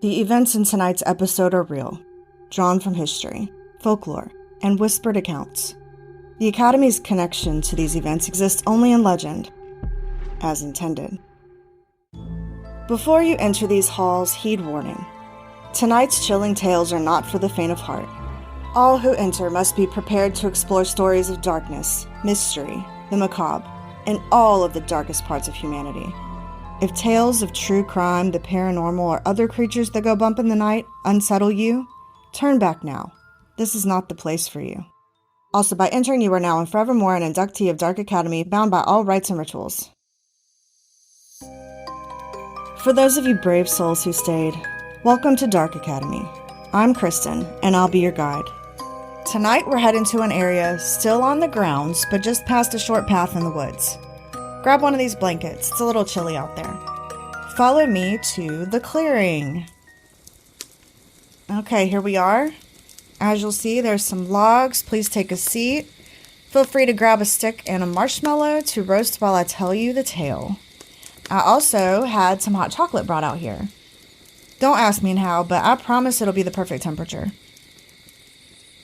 The events in tonight's episode are real, drawn from history, folklore, and whispered accounts. The Academy's connection to these events exists only in legend, as intended. Before you enter these halls, heed warning. Tonight's chilling tales are not for the faint of heart. All who enter must be prepared to explore stories of darkness, mystery, the macabre, and all of the darkest parts of humanity. If tales of true crime, the paranormal, or other creatures that go bump in the night unsettle you, turn back now. This is not the place for you. Also, by entering, you are now and forevermore an inductee of Dark Academy, bound by all rights and rituals. For those of you brave souls who stayed, welcome to Dark Academy. I'm Kristen, and I'll be your guide. Tonight, we're heading to an area still on the grounds, but just past a short path in the woods. Grab one of these blankets. It's a little chilly out there. Follow me to the clearing. Okay, here we are. As you'll see, there's some logs. Please take a seat. Feel free to grab a stick and a marshmallow to roast while I tell you the tale. I also had some hot chocolate brought out here. Don't ask me how, but I promise it'll be the perfect temperature.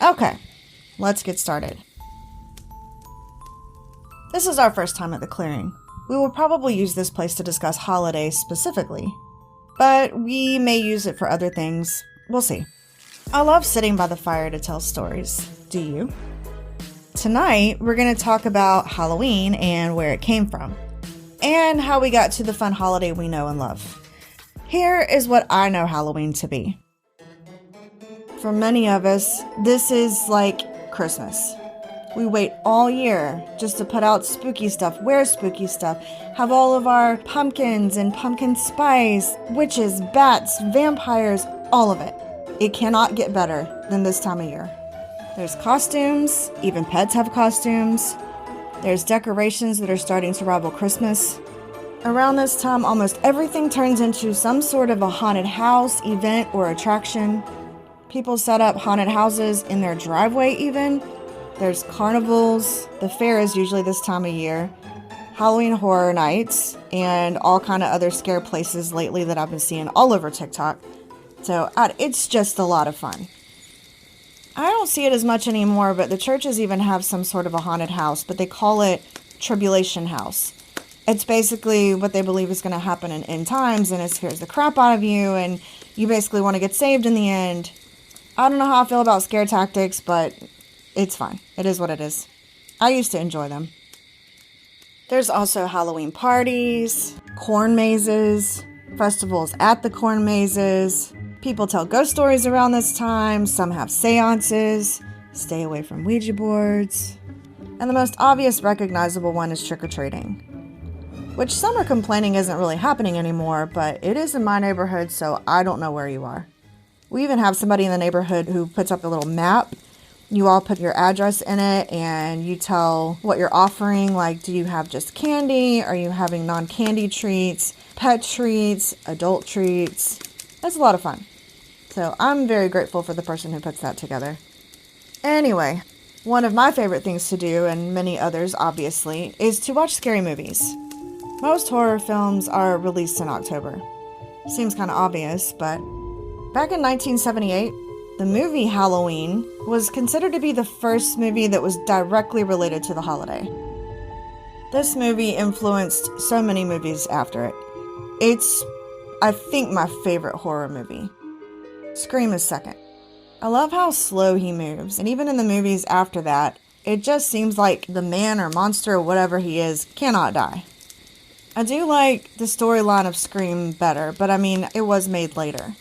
Okay, let's get started. This is our first time at the clearing. We will probably use this place to discuss holidays specifically, but we may use it for other things. We'll see. I love sitting by the fire to tell stories. Do you? Tonight, we're going to talk about Halloween and where it came from, and how we got to the fun holiday we know and love. Here is what I know Halloween to be. For many of us, this is like Christmas. We wait all year just to put out spooky stuff, wear spooky stuff, have all of our pumpkins and pumpkin spice, witches, bats, vampires, all of it. It cannot get better than this time of year. There's costumes, even pets have costumes. There's decorations that are starting to rival Christmas. Around this time, almost everything turns into some sort of a haunted house, event, or attraction. People set up haunted houses in their driveway even. There's carnivals, the fair is usually this time of year, Halloween horror nights, and all kind of other scare places lately that I've been seeing all over TikTok. So it's just a lot of fun. I don't see it as much anymore, but the churches even have some sort of a haunted house, but they call it Tribulation House. It's basically what they believe is going to happen in end times, and it scares the crap out of you, and you basically want to get saved in the end. I don't know how I feel about scare tactics, but it's fine. It is what it is. I used to enjoy them. There's also Halloween parties, corn mazes, festivals at the corn mazes. People tell ghost stories around this time. Some have seances. Stay away from Ouija boards. And the most obvious recognizable one is trick-or-treating, which some are complaining isn't really happening anymore, but it is in my neighborhood, so I don't know where you are. We even have somebody in the neighborhood who puts up a little map. You all put your address in it and you tell what you're offering. Like, do you have just candy? Are you having non-candy treats, pet treats, adult treats? That's a lot of fun. So I'm very grateful for the person who puts that together. Anyway, one of my favorite things to do, and many others obviously, is to watch scary movies. Most horror films are released in October. Seems kind of obvious, but back in 1978, the movie Halloween was considered to be the first movie that was directly related to the holiday. This movie influenced so many movies after it. It's, I think, my favorite horror movie. Scream is second. I love how slow he moves, and even in the movies after that, it just seems like the man or monster or whatever he is cannot die. I do like the storyline of Scream better, but I mean, it was made later.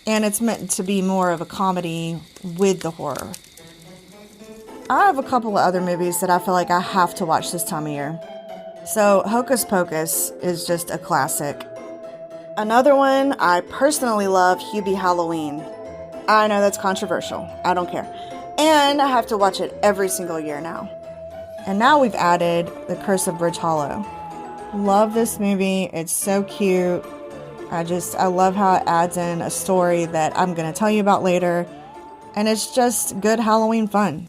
And it's meant to be more of a comedy with the horror. I have a couple of other movies that I feel like I have to watch this time of year. So Hocus Pocus is just a classic. Another one I personally love, Hubie Halloween. I know that's controversial. I don't care. And I have to watch it every single year now. And now we've added The Curse of Bridge Hollow. Love this movie. It's so cute. I love how it adds in a story that I'm going to tell you about later. And it's just good Halloween fun.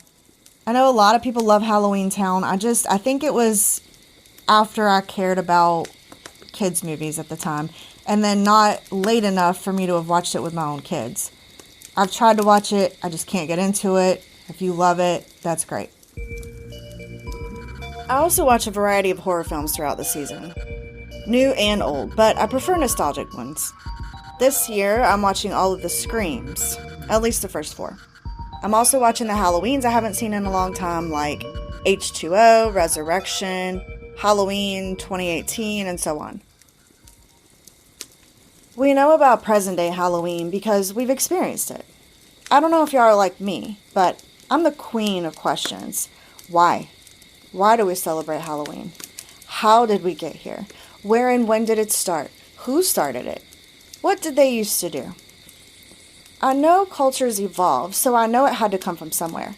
I know a lot of people love Halloween Town. I think it was after I cared about kids movies at the time. and then not late enough for me to have watched it with my own kids. I've tried to watch it, I just can't get into it. If you love it, that's great. I also watch a variety of horror films throughout the season. New and old, but I prefer nostalgic ones. This year, I'm watching all of the Screams, at least the first 4. I'm also watching the Halloweens I haven't seen in a long time, like H2O, Resurrection, Halloween 2018, and so on. We know about present-day Halloween because we've experienced it. I don't know if y'all are like me, but I'm the queen of questions. Why? Why do we celebrate Halloween? How did we get here? Where and when did it start? Who started it? What did they used to do? I know cultures evolve, so I know it had to come from somewhere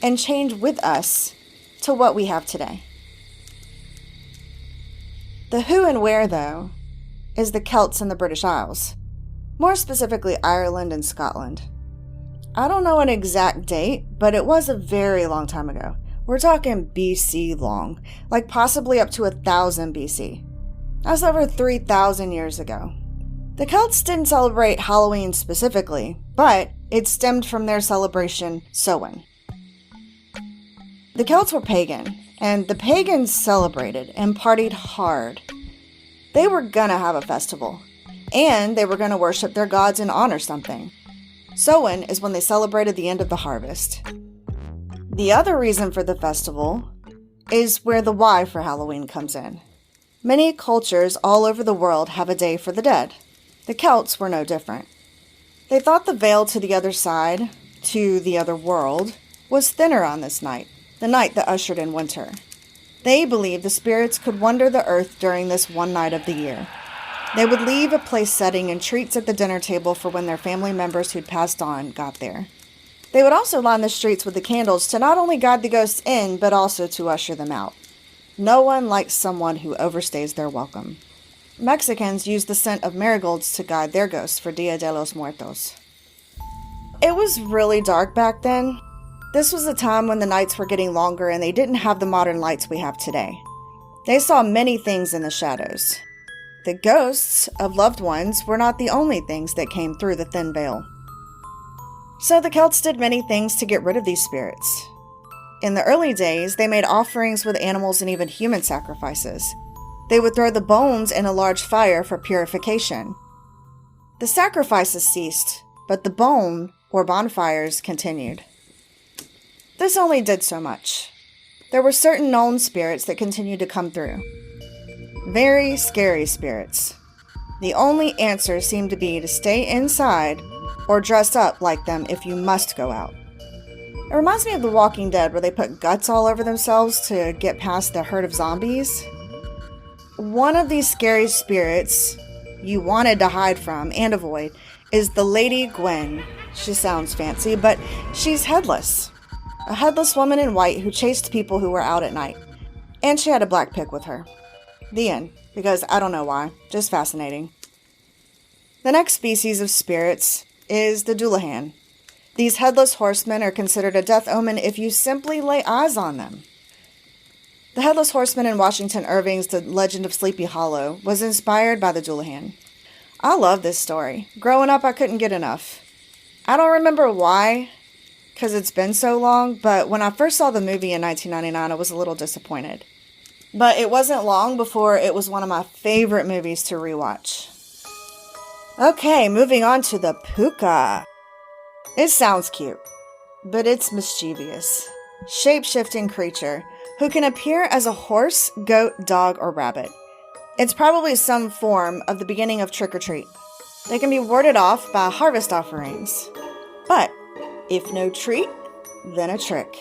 and change with us to what we have today. The who and where, though, is the Celts and the British Isles, more specifically Ireland and Scotland. I don't know an exact date, but it was a very long time ago. We're talking BC long, like possibly up to 1000 BC. That's over 3,000 years ago. The Celts didn't celebrate Halloween specifically, but it stemmed from their celebration, Samhain. The Celts were pagan, and the pagans celebrated and partied hard. They were gonna have a festival, and they were gonna worship their gods and honor something. Samhain is when they celebrated the end of the harvest. The other reason for the festival is where the why for Halloween comes in. Many cultures all over the world have a day for the dead. The Celts were no different. They thought the veil to the other side, to the other world, was thinner on this night, the night that ushered in winter. They believed the spirits could wander the earth during this one night of the year. They would leave a place setting and treats at the dinner table for when their family members who'd passed on got there. They would also line the streets with the candles to not only guide the ghosts in, but also to usher them out. No one likes someone who overstays their welcome. Mexicans used the scent of marigolds to guide their ghosts for Dia de los Muertos. It was really dark back then. This was a time when the nights were getting longer and they didn't have the modern lights we have today. They saw many things in the shadows. The ghosts of loved ones were not the only things that came through the thin veil. So the Celts did many things to get rid of these spirits. In the early days, they made offerings with animals and even human sacrifices. They would throw the bones in a large fire for purification. The sacrifices ceased, but the bone, or bonfires, continued. This only did so much. There were certain known spirits that continued to come through. Very scary spirits. The only answer seemed to be to stay inside or dress up like them if you must go out. It reminds me of The Walking Dead, where they put guts all over themselves to get past the herd of zombies. One of these scary spirits you wanted to hide from and avoid is the Lady Gwen. She sounds fancy, but she's headless. A headless woman in white who chased people who were out at night. And she had a black pig with her. The end. Because I don't know why. Just fascinating. The next species of spirits is the Dullahan. These headless horsemen are considered a death omen if you simply lay eyes on them. The Headless Horseman in Washington Irving's The Legend of Sleepy Hollow was inspired by the Dullahan. I love this story. Growing up, I couldn't get enough. I don't remember why, because it's been so long, but when I first saw the movie in 1999, I was a little disappointed. But it wasn't long before it was one of my favorite movies to rewatch. Okay, moving on to the puka. It sounds cute, but it's mischievous. Shape-shifting creature who can appear as a horse, goat, dog, or rabbit. It's probably some form of the beginning of trick-or-treat. They can be warded off by harvest offerings. But if no treat, then a trick.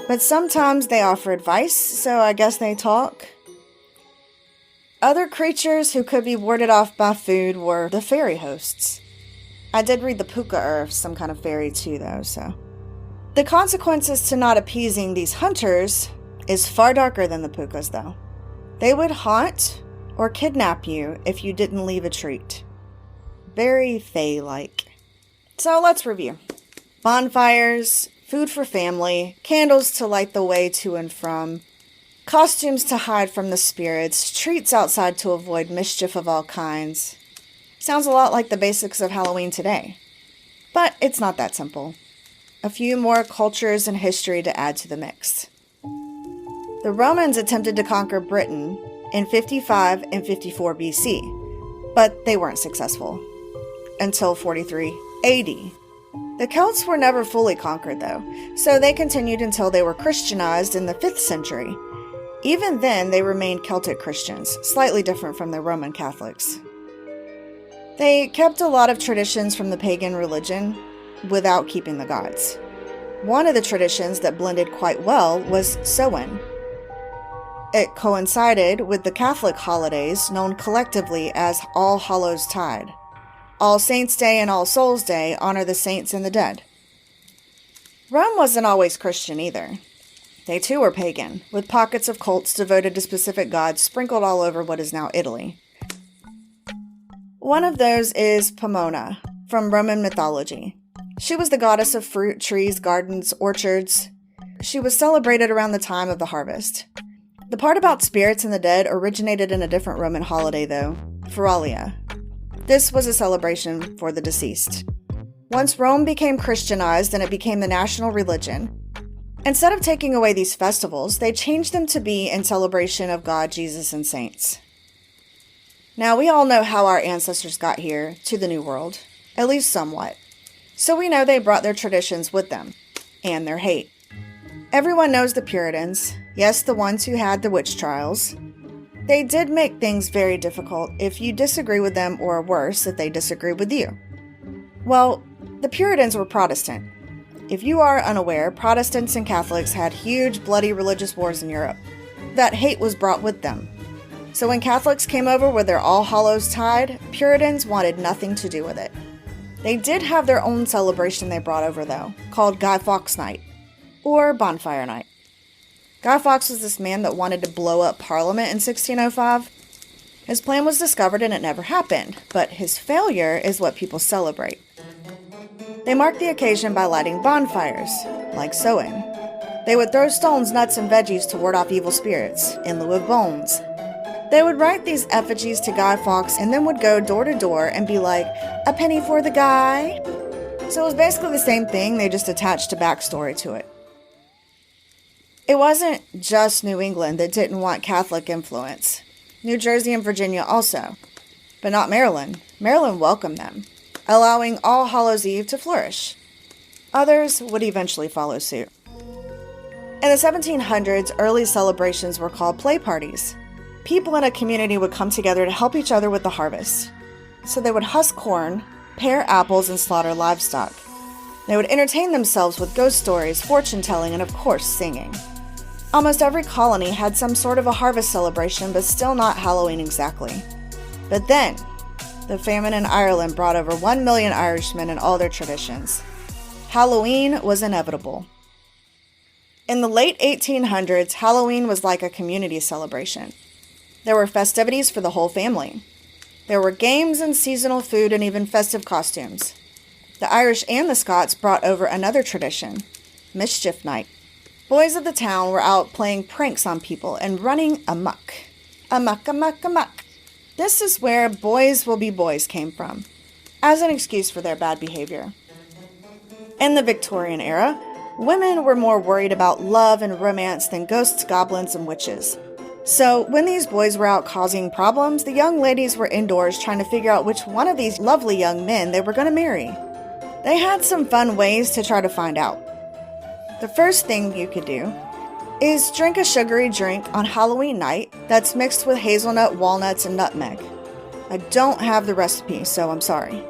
But sometimes they offer advice, so I guess they talk. Other creatures who could be warded off by food were the fairy hosts. I did read the puka of some kind of fairy too, though, so. The consequences to not appeasing these hunters is far darker than the pukas, though. They would haunt or kidnap you if you didn't leave a treat. Very fae-like. So let's review. Bonfires, food for family, candles to light the way to and from, costumes to hide from the spirits, treats outside to avoid mischief of all kinds. Sounds a lot like the basics of Halloween today. But it's not that simple. A few more cultures and history to add to the mix. The Romans attempted to conquer Britain in 55 and 54 BC, but they weren't successful until 43 AD. The Celts were never fully conquered though, so they continued until they were Christianized in the 5th century. Even then, they remained Celtic Christians, slightly different from the Roman Catholics. They kept a lot of traditions from the pagan religion without keeping the gods. One of the traditions that blended quite well was Samhain. It coincided with the Catholic holidays known collectively as All Hallows Tide. All Saints' Day and All Souls' Day honor the saints and the dead. Rome wasn't always Christian either. They too were pagan, with pockets of cults devoted to specific gods sprinkled all over what is now Italy. One of those is Pomona, from Roman mythology. She was the goddess of fruit, trees, gardens, orchards. She was celebrated around the time of the harvest. The part about spirits and the dead originated in a different Roman holiday though, Feralia. This was a celebration for the deceased. Once Rome became Christianized and it became the national religion, instead of taking away these festivals, they changed them to be in celebration of God, Jesus, and saints. Now, we all know how our ancestors got here to the New World, at least somewhat. So we know they brought their traditions with them, and their hate. Everyone knows the Puritans, yes, the ones who had the witch trials. They did make things very difficult if you disagree with them, or worse, if they disagree with you. Well, the Puritans were Protestant. If you are unaware, Protestants and Catholics had huge, bloody religious wars in Europe. That hate was brought with them. So when Catholics came over with their All Hallows Tide, Puritans wanted nothing to do with it. They did have their own celebration they brought over, though, called Guy Fawkes Night, or Bonfire Night. Guy Fawkes was this man that wanted to blow up Parliament in 1605. His plan was discovered and it never happened, but his failure is what people celebrate. They marked the occasion by lighting bonfires, like Samhain. They would throw stones, nuts, and veggies to ward off evil spirits, in lieu of bones. They would write these effigies to Guy Fawkes and then would go door to door and be like, "A penny for the guy." So it was basically the same thing, they just attached a backstory to it. It wasn't just New England that didn't want Catholic influence. New Jersey and Virginia also. But not Maryland. Maryland welcomed them, allowing All Hallows Eve to flourish. Others would eventually follow suit. In the 1700s, early celebrations were called play parties. People in a community would come together to help each other with the harvest. So they would husk corn, pare apples, and slaughter livestock. They would entertain themselves with ghost stories, fortune-telling, and of course, singing. Almost every colony had some sort of a harvest celebration, but still not Halloween exactly. But then, the famine in Ireland brought over 1 million Irishmen and all their traditions. Halloween was inevitable. In the late 1800s, Halloween was like a community celebration. There were festivities for the whole family. There were games and seasonal food and even festive costumes. The Irish and the Scots brought over another tradition, mischief night. Boys of the town were out playing pranks on people and running amok. Amok, amok, amok. This is where boys will be boys came from, as an excuse for their bad behavior. In the Victorian era, women were more worried about love and romance than ghosts, goblins, and witches. So when these boys were out causing problems, the young ladies were indoors trying to figure out which one of these lovely young men they were going to marry. They had some fun ways to try to find out. The first thing you could do is drink a sugary drink on Halloween night that's mixed with hazelnut, walnuts, and nutmeg. I don't have the recipe, so I'm sorry.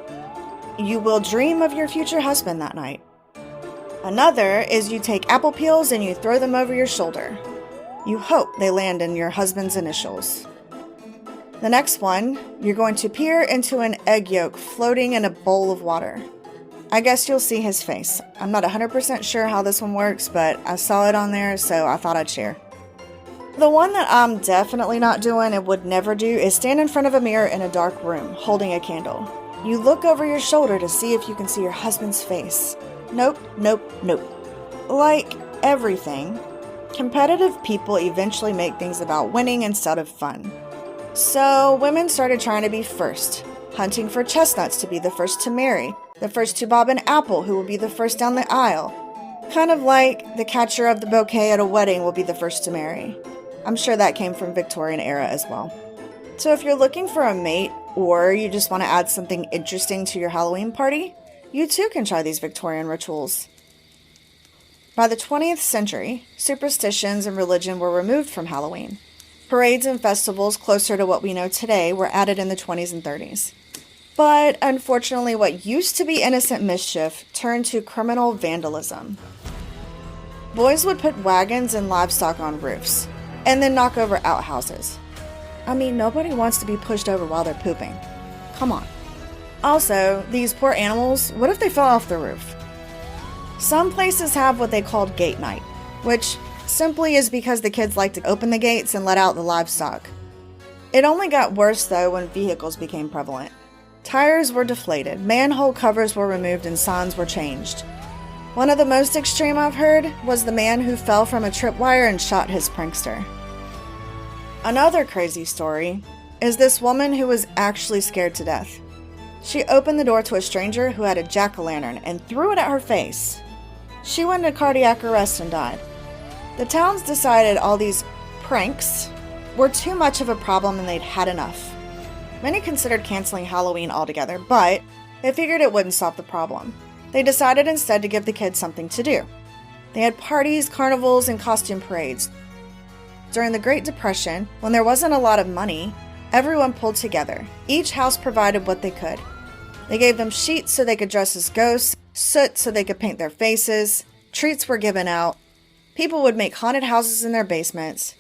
You will dream of your future husband that night. Another is you take apple peels and you throw them over your shoulder. You hope they land in your husband's initials. The next one, you're going to peer into an egg yolk floating in a bowl of water. I guess you'll see his face. I'm not 100% sure how this one works, but I saw it on there, so I thought I'd share. The one that I'm definitely not doing and would never do is stand in front of a mirror in a dark room, holding a candle. You look over your shoulder to see if you can see your husband's face. Nope, nope, nope. Like everything, competitive people eventually make things about winning instead of fun. So women started trying to be first. hunting for chestnuts to be the first to marry, the first to bob an apple who will be the first down the aisle. Kind of like the catcher of the bouquet at a wedding will be the first to marry. I'm sure that came from Victorian era as well. So if you're looking for a mate, or you just want to add something interesting to your Halloween party, you too can try these Victorian rituals. By the 20th century, superstitions and religion were removed from Halloween. Parades and festivals closer to what we know today were added in the 20s and 30s. But unfortunately, what used to be innocent mischief turned to criminal vandalism. Boys would put wagons and livestock on roofs, and then knock over outhouses. I mean, nobody wants to be pushed over while they're pooping. Come on. Also, these poor animals, what if they fell off the roof? Some places have what they called gate night, which simply is because the kids like to open the gates and let out the livestock. It only got worse though when vehicles became prevalent. Tires were deflated, manhole covers were removed, and signs were changed. One of the most extreme I've heard was the man who fell from a tripwire and shot his prankster. Another crazy story is this woman who was actually scared to death. She opened the door to a stranger who had a jack-o'-lantern and threw it at her face. She went into cardiac arrest and died. The towns decided all these pranks were too much of a problem and they'd had enough. Many considered canceling Halloween altogether, but they figured it wouldn't solve the problem. They decided instead to give the kids something to do. They had parties, carnivals, and costume parades. During the Great Depression, when there wasn't a lot of money, everyone pulled together. Each house provided what they could. They gave them sheets so they could dress as ghosts, soot so they could paint their faces, treats were given out. People would make haunted houses in their basements.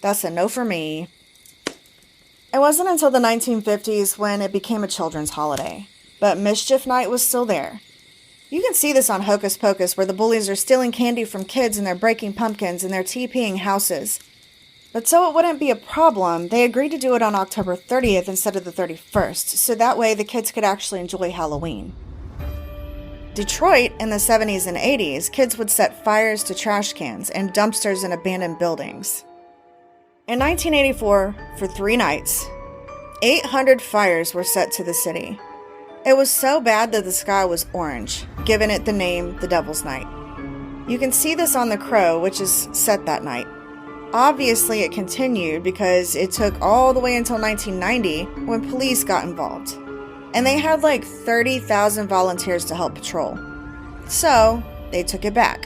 That's a no for me. It wasn't until the 1950s when it became a children's holiday, but Mischief Night was still there. You can see this on Hocus Pocus, where the bullies are stealing candy from kids and they're breaking pumpkins and they're TPing houses. But so it wouldn't be a problem, they agreed to do it on October 30th instead of the 31st, so that way the kids could actually enjoy Halloween. Detroit, in the 70s and 80s, kids would set fires to trash cans and dumpsters in abandoned buildings. In 1984, for 3 nights, 800 fires were set to the city. It was so bad that the sky was orange, giving it the name the Devil's Night. You can see this on The Crow, which is set that night. Obviously, it continued because it took all the way until 1990 when police got involved. And they had like 30,000 volunteers to help patrol. So, they took it back.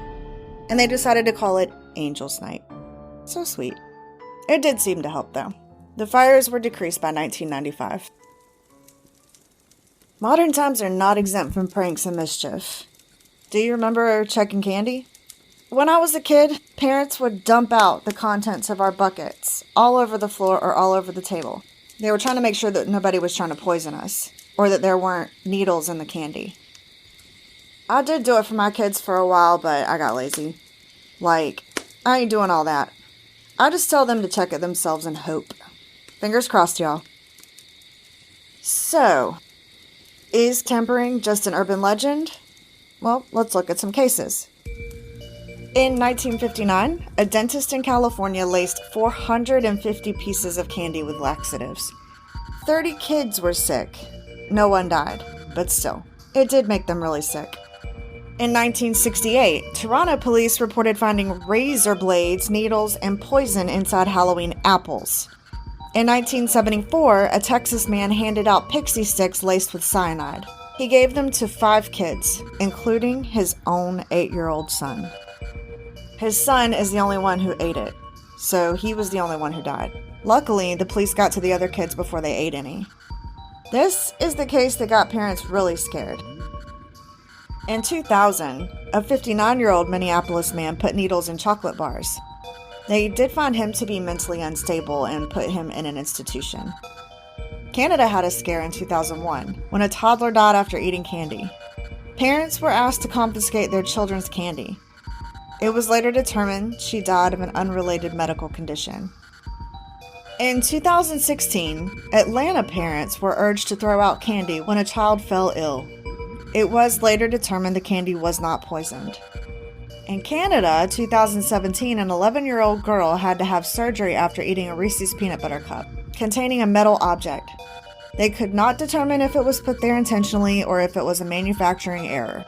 And they decided to call it Angel's Night. So sweet. It did seem to help though. The fires were decreased by 1995. Modern times are not exempt from pranks and mischief. Do you remember checking candy? When I was a kid, parents would dump out the contents of our buckets all over the floor or all over the table. They were trying to make sure that nobody was trying to poison us, or that there weren't needles in the candy. I did do it for my kids for a while, but I got lazy. Like, I ain't doing all that. I just tell them to check it themselves and hope. Fingers crossed, y'all. So, is tampering just an urban legend? Well, let's look at some cases. In 1959, a dentist in California laced 450 pieces of candy with laxatives. 30 kids were sick. No one died, but still, it did make them really sick. In 1968, Toronto police reported finding razor blades, needles, and poison inside Halloween apples. In 1974, a Texas man handed out pixie sticks laced with cyanide. He gave them to 5 kids, including his own 8-year-old son. His son is the only one who ate it, so he was the only one who died. Luckily, the police got to the other kids before they ate any. This is the case that got parents really scared. In 2000, a 59-year-old Minneapolis man put needles in chocolate bars. They did find him to be mentally unstable and put him in an institution. Canada had a scare in 2001 when a toddler died after eating candy. Parents were asked to confiscate their children's candy. It was later determined she died of an unrelated medical condition. In 2016, Atlanta parents were urged to throw out candy when a child fell ill. It was later determined the candy was not poisoned. In Canada, 2017, an 11-year-old girl had to have surgery after eating a Reese's peanut butter cup containing a metal object. They could not determine if it was put there intentionally or if it was a manufacturing error.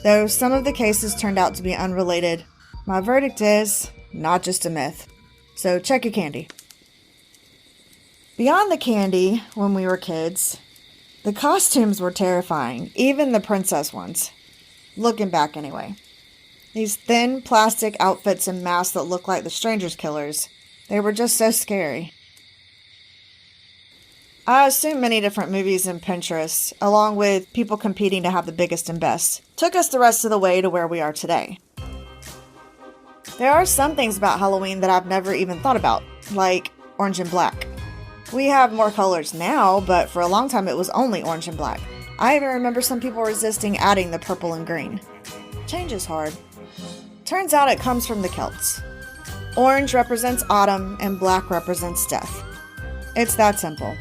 Though some of the cases turned out to be unrelated, my verdict is not just a myth. So check your candy. Beyond the candy, when we were kids, the costumes were terrifying, even the princess ones. Looking back anyway. These thin plastic outfits and masks that look like the Strangers Killers, they were just so scary. I assume many different movies and Pinterest, along with people competing to have the biggest and best, took us the rest of the way to where we are today. There are some things about Halloween that I've never even thought about, like orange and black. We have more colors now, but for a long time it was only orange and black. I even remember some people resisting adding the purple and green. Change is hard. Turns out it comes from the Celts. Orange represents autumn and black represents death. It's that simple.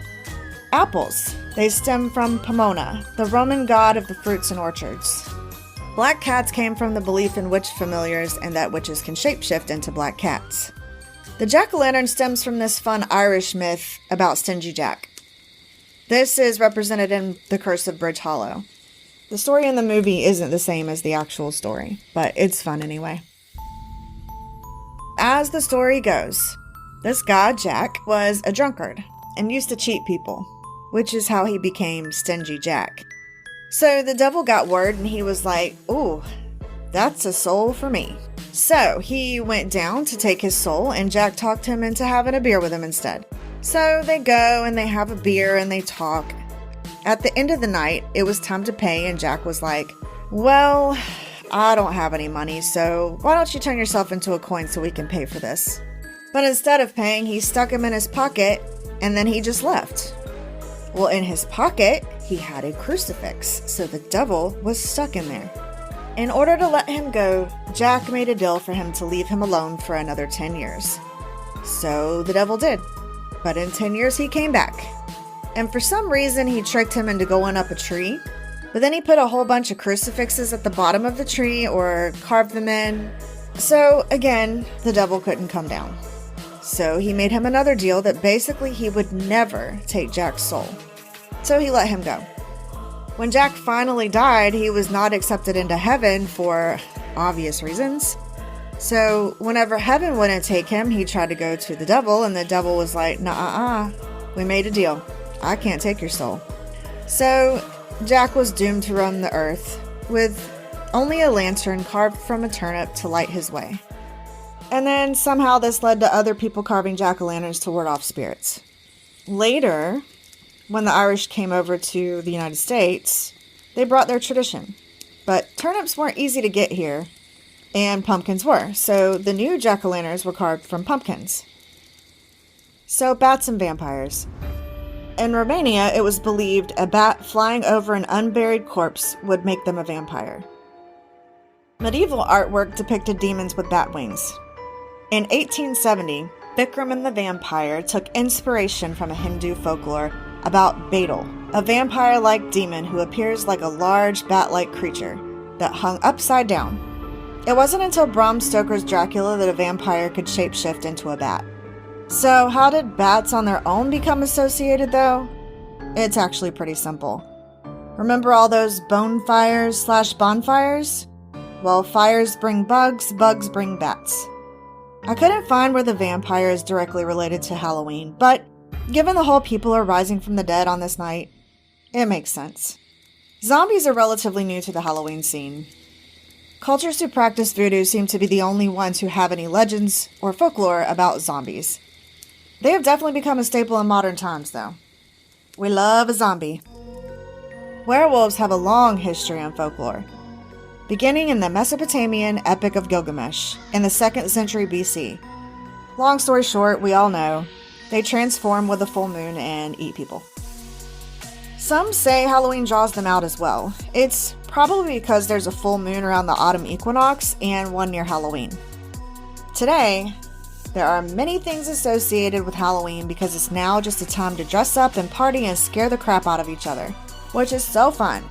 Apples. They stem from Pomona, the Roman god of the fruits and orchards. Black cats came from the belief in witch familiars and that witches can shapeshift into black cats. The jack-o'-lantern stems from this fun Irish myth about Stingy Jack. This is represented in The Curse of Bridge Hollow. The story in the movie isn't the same as the actual story, but it's fun anyway. As the story goes, this guy, Jack, was a drunkard and used to cheat people, which is how he became Stingy Jack. So the devil got word and he was like, ooh, that's a soul for me. So he went down to take his soul and Jack talked him into having a beer with him instead. So they go and they have a beer and they talk. At the end of the night, it was time to pay and Jack was like, well, I don't have any money, so why don't you turn yourself into a coin so we can pay for this? But instead of paying, he stuck him in his pocket and then he just left. Well, in his pocket, he had a crucifix, so the devil was stuck in there. In order to let him go, Jack made a deal for him to leave him alone for another 10 years. So the devil did. But in 10 years, he came back. And for some reason, he tricked him into going up a tree. But then he put a whole bunch of crucifixes at the bottom of the tree or carved them in. So again, the devil couldn't come down. So he made him another deal that basically he would never take Jack's soul. So he let him go. When Jack finally died, he was not accepted into heaven for obvious reasons. So whenever heaven wouldn't take him, he tried to go to the devil, and the devil was like, nah, we made a deal. I can't take your soul. So Jack was doomed to roam the earth with only a lantern carved from a turnip to light his way. And then somehow this led to other people carving jack-o'-lanterns to ward off spirits. Later, when the Irish came over to the United States, they brought their tradition. But turnips weren't easy to get here, and pumpkins were, so the new jack-o'-lanterns were carved from pumpkins. So bats and vampires. In Romania, it was believed a bat flying over an unburied corpse would make them a vampire. Medieval artwork depicted demons with bat wings. In 1870, Bikram and the Vampire took inspiration from a Hindu folklore about Badal, a vampire-like demon who appears like a large bat-like creature that hung upside down. It wasn't until Bram Stoker's Dracula that a vampire could shapeshift into a bat. So how did bats on their own become associated though? It's actually pretty simple. Remember all those bonfires/bonfires? Well, fires bring bugs, bugs bring bats. I couldn't find where the vampire is directly related to Halloween, but given the whole people are rising from the dead on this night, it makes sense. Zombies are relatively new to the Halloween scene. Cultures who practice voodoo seem to be the only ones who have any legends or folklore about zombies. They have definitely become a staple in modern times, though. We love a zombie. Werewolves have a long history in folklore, beginning in the Mesopotamian Epic of Gilgamesh in the 2nd century BC. Long story short, we all know, they transform with a full moon and eat people. Some say Halloween draws them out as well. It's probably because there's a full moon around the autumn equinox and one near Halloween. Today, there are many things associated with Halloween because it's now just a time to dress up and party and scare the crap out of each other, which is so fun.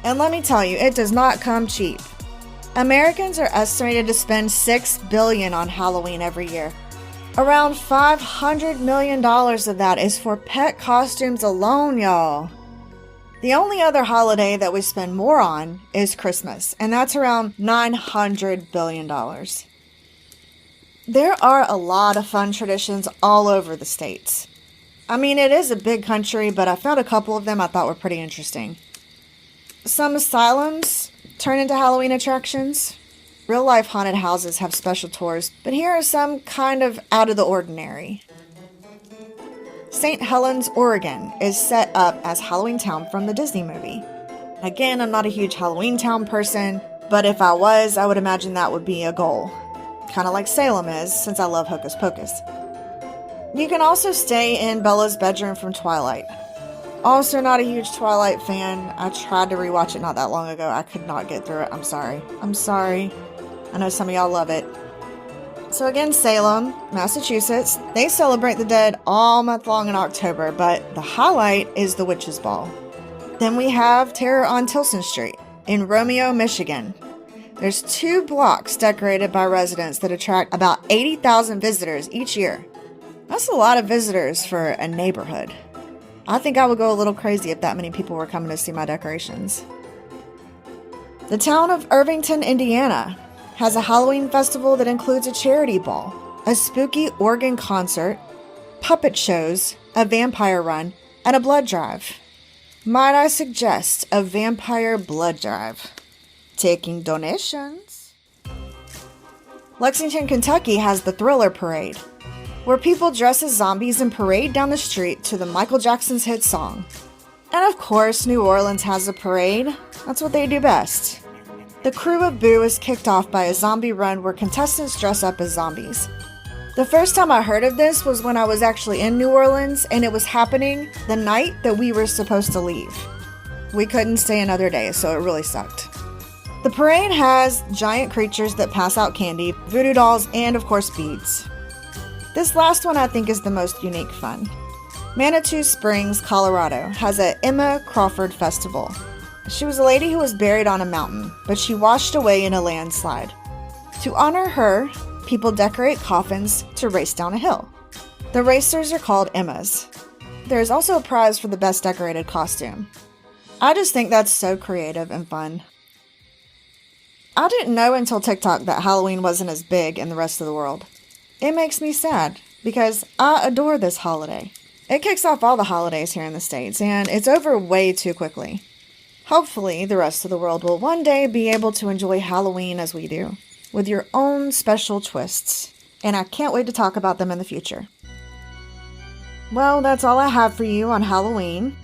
And let me tell you, it does not come cheap. Americans are estimated to spend $6 billion on Halloween every year. Around $500 million of that is for pet costumes alone, y'all. The only other holiday that we spend more on is Christmas, and that's around $900 billion. There are a lot of fun traditions all over the States. I mean, it is a big country, but I found a couple of them I thought were pretty interesting. Some asylums turn into Halloween attractions. Real-life haunted houses have special tours, but here are some kind of out of the ordinary. St. Helens, Oregon is set up as Halloween Town from the Disney movie. Again, I'm not a huge Halloween Town person, but if I was, I would imagine that would be a goal. Kind of like Salem is, since I love Hocus Pocus. You can also stay in Bella's bedroom from Twilight. Also not a huge Twilight fan. I tried to rewatch it not that long ago. I could not get through it. I'm sorry. I know some of y'all love it. So again, Salem, Massachusetts, they celebrate the dead all month long in October, but the highlight is the Witches' Ball. Then we have Terror on Tilson Street in Romeo, Michigan. There's 2 blocks decorated by residents that attract about 80,000 visitors each year. That's a lot of visitors for a neighborhood. I think I would go a little crazy if that many people were coming to see my decorations. The town of Irvington, Indiana, has a Halloween festival that includes a charity ball, a spooky organ concert, puppet shows, a vampire run, and a blood drive. Might I suggest a vampire blood drive? Taking donations. Lexington, Kentucky has the Thriller Parade, where people dress as zombies and parade down the street to the Michael Jackson's hit song. And of course, New Orleans has a parade. That's what they do best. The Crew of Boo is kicked off by a zombie run where contestants dress up as zombies. The first time I heard of this was when I was actually in New Orleans, and it was happening the night that we were supposed to leave. We couldn't stay another day, so it really sucked. The parade has giant creatures that pass out candy, voodoo dolls, and of course beads. This last one I think is the most unique fun. Manitou Springs, Colorado has a Emma Crawford Festival. She was a lady who was buried on a mountain, but she washed away in a landslide. To honor her, people decorate coffins to race down a hill. The racers are called Emmas. There is also a prize for the best decorated costume. I just think that's so creative and fun. I didn't know until TikTok that Halloween wasn't as big in the rest of the world. It makes me sad, because I adore this holiday. It kicks off all the holidays here in the States, and it's over way too quickly. Hopefully, the rest of the world will one day be able to enjoy Halloween as we do, with your own special twists, and I can't wait to talk about them in the future. Well, that's all I have for you on Halloween.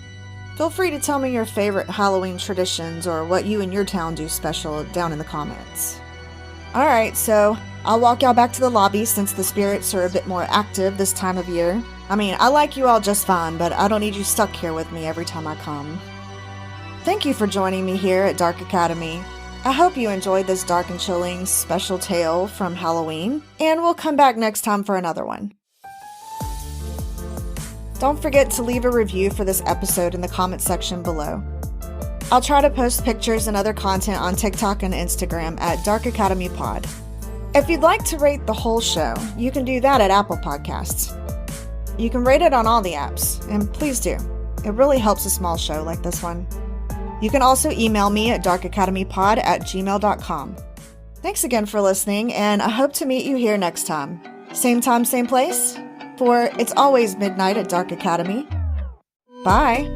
Feel free to tell me your favorite Halloween traditions or what you and your town do special down in the comments. Alright, so I'll walk y'all back to the lobby since the spirits are a bit more active this time of year. I mean, I like you all just fine, but I don't need you stuck here with me every time I come. Thank you for joining me here at Dark Academy. I hope you enjoyed this dark and chilling special tale from Halloween, and we'll come back next time for another one. Don't forget to leave a review for this episode in the comment section below. I'll try to post pictures and other content on TikTok and Instagram at Dark Academy Pod. If you'd like to rate the whole show, you can do that at Apple Podcasts. You can rate it on all the apps, and please do. It really helps a small show like this one. You can also email me at darkacademypod@gmail.com. Thanks again for listening, and I hope to meet you here next time. Same time, same place, for it's always midnight at Dark Academy. Bye!